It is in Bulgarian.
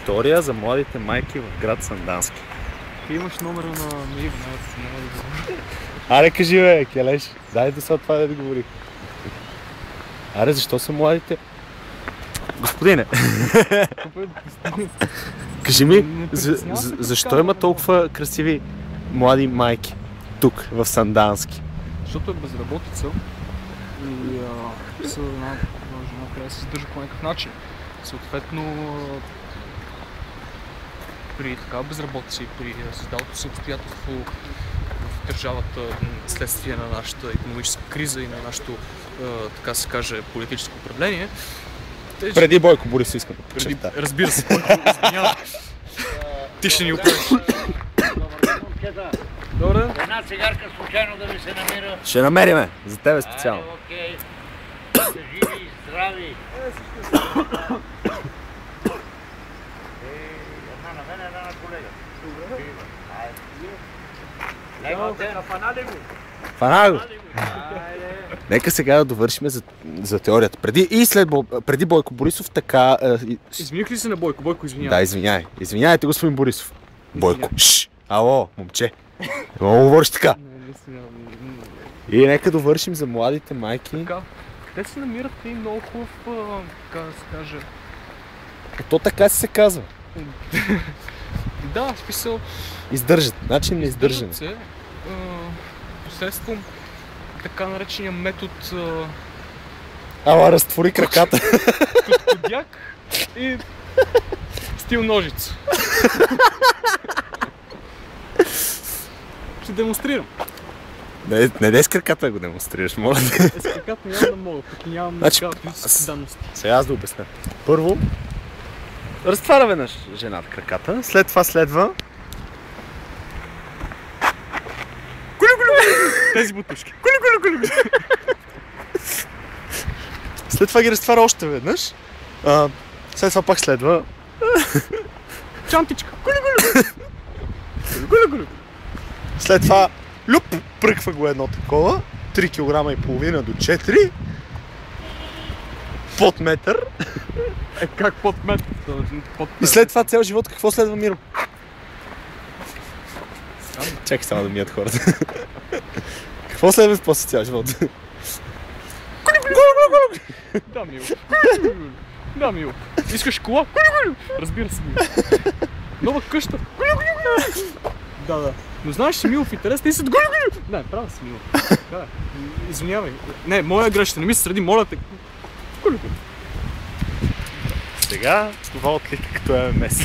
История за младите майки в град Сандански. Ти имаш номера на Ива, Аре, кажи бе, Келеш, дай да са това да говори. Аре, защо са младите? Господине, кажи ми, защо има толкова красиви млади майки тук, в Сандански? Защото е безработица и една жена трябва да се издържа по някакъв начин. Съответно, при такава безработица и при създалото се обстоятелство в държавата следствие на нашата икономическа криза и на нашето, така се каже, политическо управление. Преди Бойко Борисов искам. Разбира се, Бойко, извинявам. Ти ще ни оправиш. Добре. Една цигарка случайно да ви се намира. Ще намериме, за тебе специално. Окей. Живи и здрави. Една на мен, една на колега. Добре. Фанали го. Фана го! Нека сега да довършим за теорията. Преди Бойко Борисов така... Извиних ли се на Бойко? Бойко, извинявай. Да, извиняй. Извиняйте, господин Борисов. Бойко. Шш! Ало, момче. Много говориш така. И нека довършим за младите майки. Така. Те се намират и много хубав, така да се каже... То така си се казва. Да, в смисъл... Издържат. Начин на издържане. Се, посредством така наречения метод... Ала, разтвори краката. Кодяк и стил ножица. Ще демонстрирам. Не дей с краката да го демонстрираш, моля. С краката няма да мога, пък нямам такава физическа данност. Сега аз да обясня. Първо, разтваря веднъж жената краката, след това следва... Тези бутушки. След това ги разтваря още веднъж. След това пак следва... Чантичка. След това пръква го едно такова. 3 кг и половина до 4. Под метър. Как под метър? И след това цял живот какво следва, Миро? Чакай само да мият хората. Какво следва после цял живот? Да, Мило. Да, Мило. Искаш кола? Разбира се, Мило. Нова къща. Да. Но знаеш си, Мило, в интерес не са... Не, права си, Мило. Извинявай. Не, моя грешка, не ми се среди, моля те. Сега това отлика като ММС.